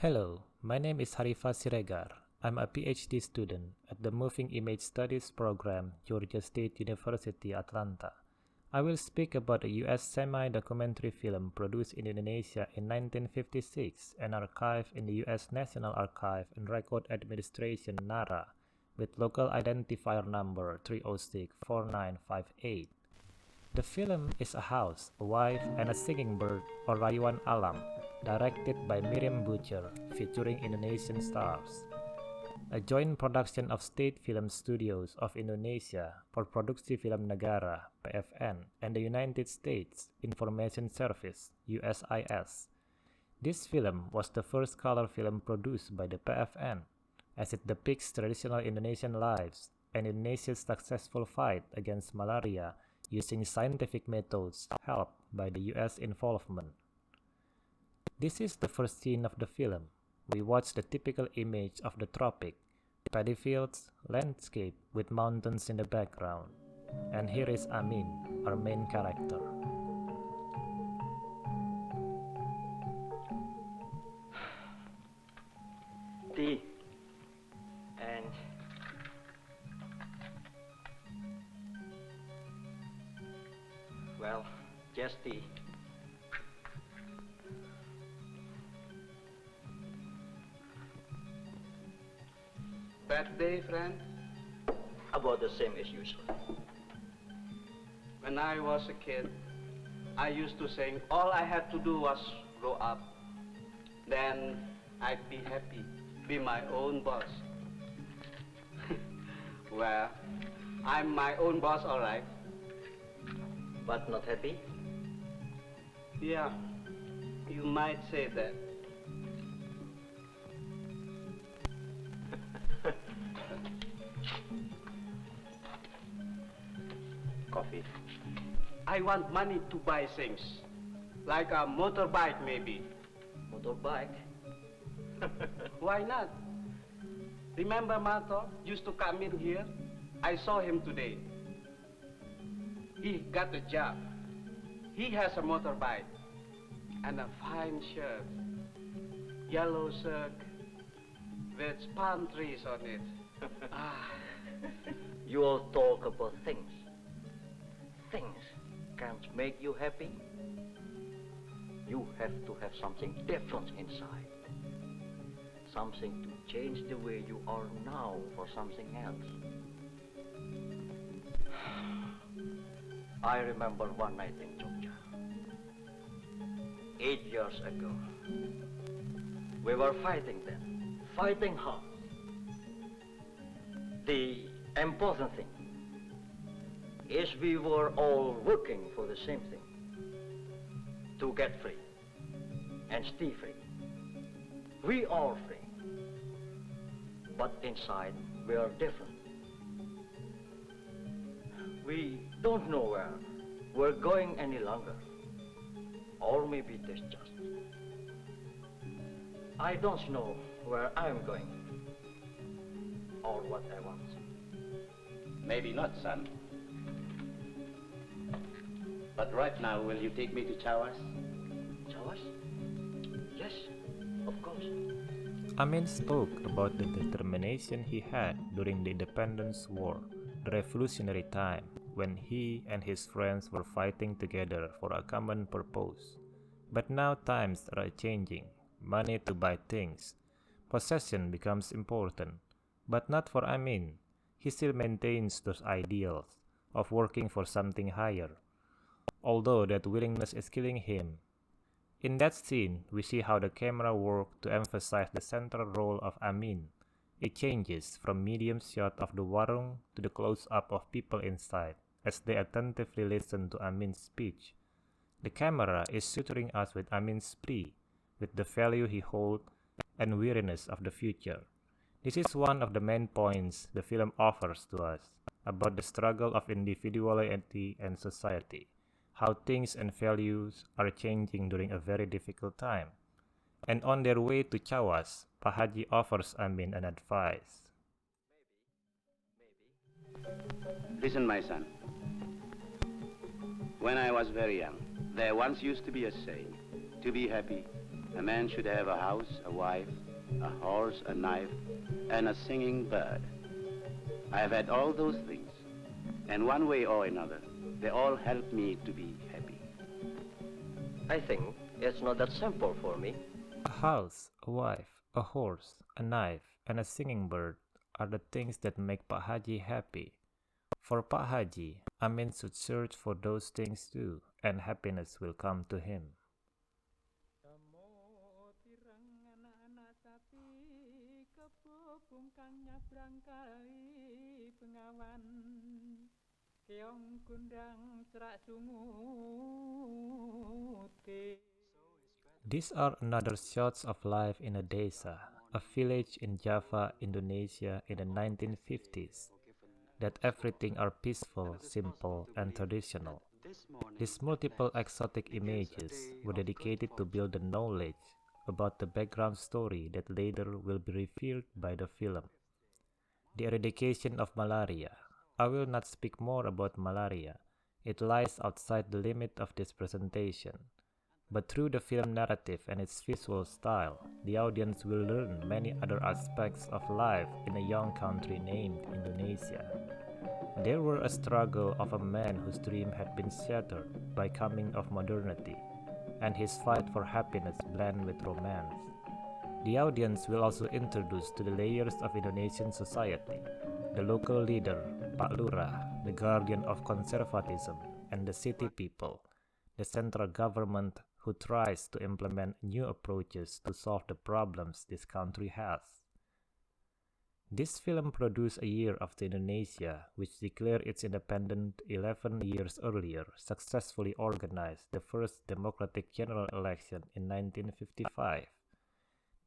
Hello, my name is Harifa Siregar. I'm a PhD student at the Moving Image Studies program, Georgia State University, Atlanta. I will speak about a US semi-documentary film produced in Indonesia in 1956 and archived in the US National Archive and Record Administration (NARA) with local identifier number 3064958. The film is a house, a wife, and a singing bird, or Rayuan Alam, directed by Miriam Butcher, featuring Indonesian stars. A joint production of State Film Studios of Indonesia for Produksi Film Negara (PFN) and the United States Information Service (USIS). This film was the first color film produced by the PFN, as it depicts traditional Indonesian lives and Indonesia's successful fight against malaria using scientific methods helped by the US involvement. This is the first scene of the film. We watch the typical image of the tropic, paddy fields, landscape with mountains in the background. And here is Amin, our main character. Tea and well, just tea. Bad day, friend? About the same as usual. When I was a kid, I used to think all I had to do was grow up. Then I'd be happy, be my own boss. Well, I'm my own boss, all right. But not happy? Yeah, you might say that. Coffee. I want money to buy things, like a motorbike maybe. Motorbike? Why not? Remember Mato used to come in here? I saw him today. He got a job. He has a motorbike and a fine shirt, yellow silk with palm trees on it. You all talk about things. Things can't make you happy. You have to have something different inside. Something to change the way you are now for something else. I remember one night in Jogja, 8 years ago. We were fighting then, fighting hard. The important thing is we were all working for the same thing, to get free and stay free. We are free, but inside we are different. We don't know where we're going any longer, or maybe this just. I don't know where I'm going, or what I want. Maybe not, son. But right now, will you take me to Chawas? Chawas? Yes, of course. Amin spoke about the determination he had during the Independence War, the revolutionary time, when he and his friends were fighting together for a common purpose. But now times are changing. Money to buy things. Possession becomes important. But not for Amin. He still maintains those ideals of working for something higher, although that willingness is killing him. In that scene, we see how the camera worked to emphasize the central role of Amin. It changes from medium shot of the warung to the close-up of people inside, as they attentively listen to Amin's speech. The camera is suturing us with Amin's plea, with the value he holds and weariness of the future. This is one of the main points the film offers to us, about the struggle of individuality and society, how things and values are changing during a very difficult time. And on their way to Chawas, Pak Haji offers Amin an advice. Listen, my son. When I was very young, there once used to be a saying, to be happy, A man should have a house, a wife, a horse, a knife, and a singing bird. I have had all those things, and one way or another, they all help me to be happy. I think it's not that simple for me. A house, a wife, a horse, a knife, and a singing bird are the things that make Pak Haji happy. For Pak Haji, Amin should search for those things too, and happiness will come to him. These are another shots of life in a desa, a village in Java, Indonesia in the 1950s. That everything are peaceful, simple, and traditional. These multiple exotic images were dedicated to build the knowledge about the background story that later will be revealed by the film. The eradication of malaria. I will not speak more about malaria. It lies outside the limit of this presentation. But through the film narrative and its visual style, the audience will learn many other aspects of life in a young country named Indonesia. There were a struggle of a man whose dream had been shattered by coming of modernity, and his fight for happiness blend with romance. The audience will also introduce to the layers of Indonesian society, the local leader, Pak Lurah, the guardian of conservatism, and the city people, the central government who tries to implement new approaches to solve the problems this country has. This film produced a year after Indonesia, which declared its independence 11 years earlier, successfully organized the first democratic general election in 1955.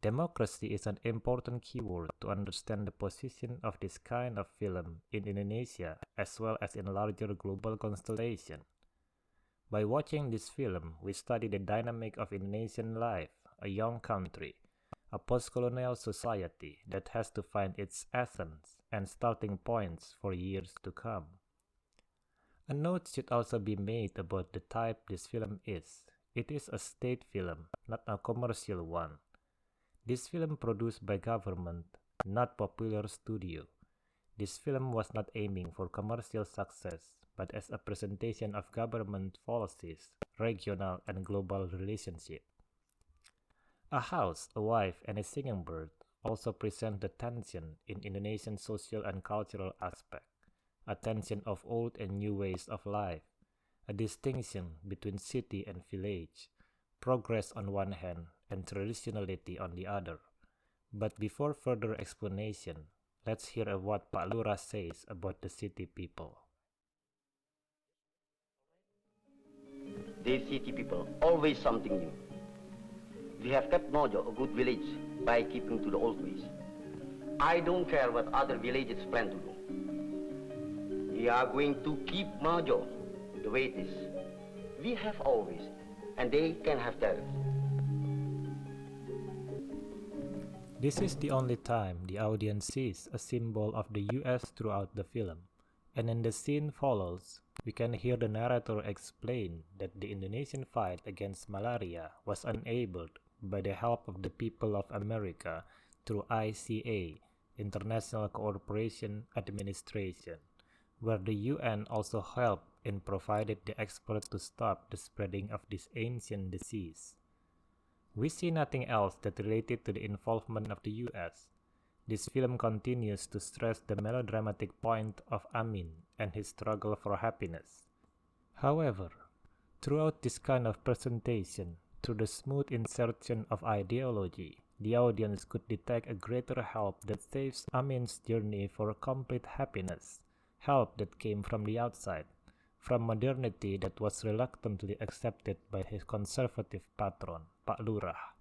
Democracy is an important keyword to understand the position of this kind of film in Indonesia as well as in larger global constellation. By watching this film, we study the dynamic of Indonesian life, a young country, a post-colonial society that has to find its essence and starting points for years to come. A note should also be made about the type this film is. It is a state film, not a commercial one. This film produced by government, not popular studio. This film was not aiming for commercial success, but as a presentation of government policies, regional and global relationship. A house, a wife, and a singing bird also present the tension in Indonesian social and cultural aspect, a tension of old and new ways of life, a distinction between city and village, progress on one hand and traditionality on the other. But before further explanation, let's hear what Pak Lurah says about the city people. These city people, always something new. We have kept Mojo a good village by keeping to the old ways. I don't care what other villages plan to do. We are going to keep Mojo the way it is. We have always, and they can have theirs. This is the only time the audience sees a symbol of the US throughout the film, and in the scene follows, we can hear the narrator explain that the Indonesian fight against malaria was enabled by the help of the people of America through ICA, International Cooperation Administration, where the UN also helped and provided the experts to stop the spreading of this ancient disease. We see nothing else that related to the involvement of the US. This film continues to stress the melodramatic point of Amin and his struggle for happiness. However, throughout this kind of presentation, through the smooth insertion of ideology, the audience could detect a greater help that saves Amin's journey for complete happiness, help that came from the outside, from modernity that was reluctantly accepted by his conservative patron, Pak Lurah.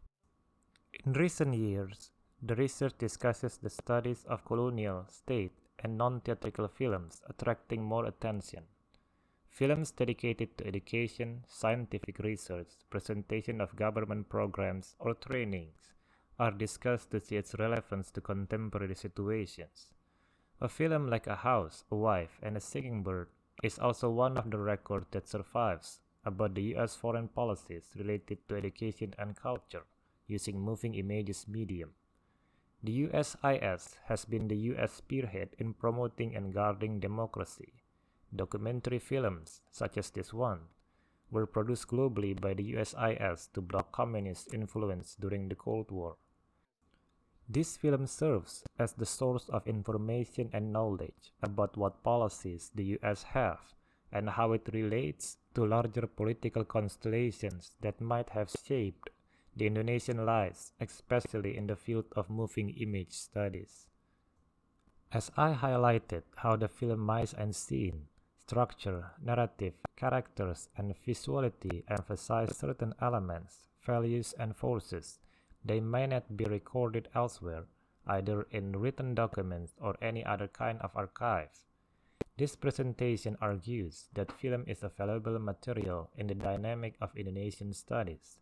In recent years, the research discusses the studies of colonial, state, and non-theatrical films attracting more attention. Films dedicated to education, scientific research, presentation of government programs, or trainings are discussed to see its relevance to contemporary situations. A film like A House, a Wife, and a Singing Bird is also one of the records that survives about the US foreign policies related to education and culture, using moving images medium. The USIS has been the US spearhead in promoting and guarding democracy. Documentary films, such as this one, were produced globally by the USIS to block communist influence during the Cold War. This film serves as the source of information and knowledge about what policies the US have and how it relates to larger political constellations that might have shaped the Indonesian lives, especially in the field of moving image studies. As I highlighted how the film mice and scene, structure, narrative, characters, and visuality emphasize certain elements, values, and forces, they may not be recorded elsewhere, either in written documents or any other kind of archive. This presentation argues that film is a valuable material in the dynamic of Indonesian studies.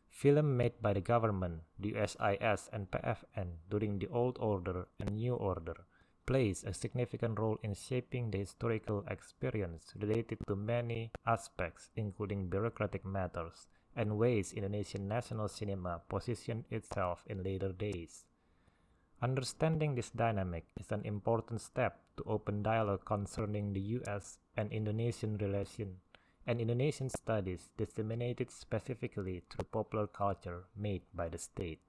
Film made by the government, the USIS, and PFN during the Old Order and New Order plays a significant role in shaping the historical experience related to many aspects, including bureaucratic matters and ways Indonesian national cinema positioned itself in later days. Understanding this dynamic is an important step to open dialogue concerning the US and Indonesian relation and Indonesian studies disseminated specifically through popular culture made by the state.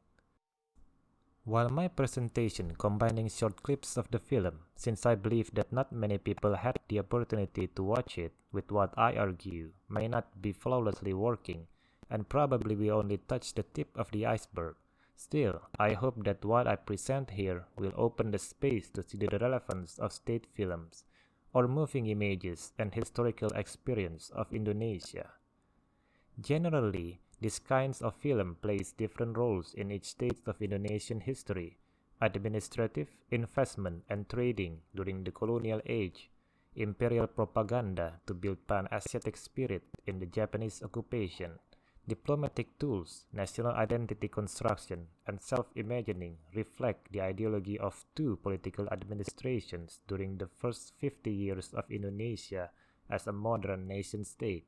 While my presentation combining short clips of the film, since I believe that not many people had the opportunity to watch it with what I argue may not be flawlessly working, and probably we only touch the tip of the iceberg. Still, I hope that what I present here will open the space to see the relevance of state films, or moving images and historical experience of Indonesia. Generally, these kinds of film plays different roles in each stage of Indonesian history: administrative, investment, and trading during the colonial age, imperial propaganda to build pan-Asiatic spirit in the Japanese occupation, diplomatic tools, national identity construction, and self-imagining reflect the ideology of two political administrations during the first 50 years of Indonesia as a modern nation-state.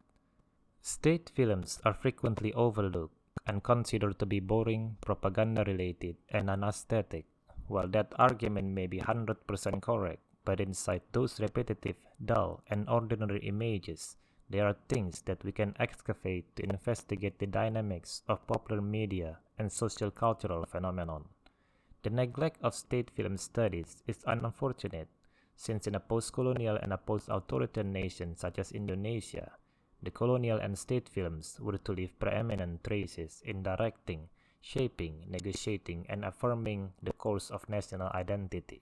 State films are frequently overlooked and considered to be boring, propaganda-related, and unaesthetic. While that argument may be 100% correct, but inside those repetitive, dull, and ordinary images, there are things that we can excavate to investigate the dynamics of popular media and social-cultural phenomenon. The neglect of state film studies is unfortunate, since in a post-colonial and a post-authoritarian nation such as Indonesia, the colonial and state films were to leave preeminent traces in directing, shaping, negotiating, and affirming the course of national identity.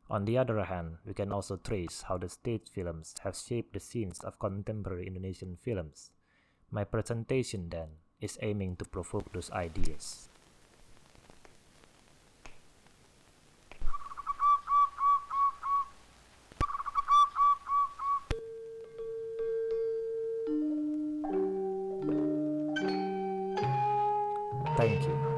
On the other hand, we can also trace how the state films have shaped the scenes of contemporary Indonesian films. My presentation, then, is aiming to provoke those ideas. Thank you.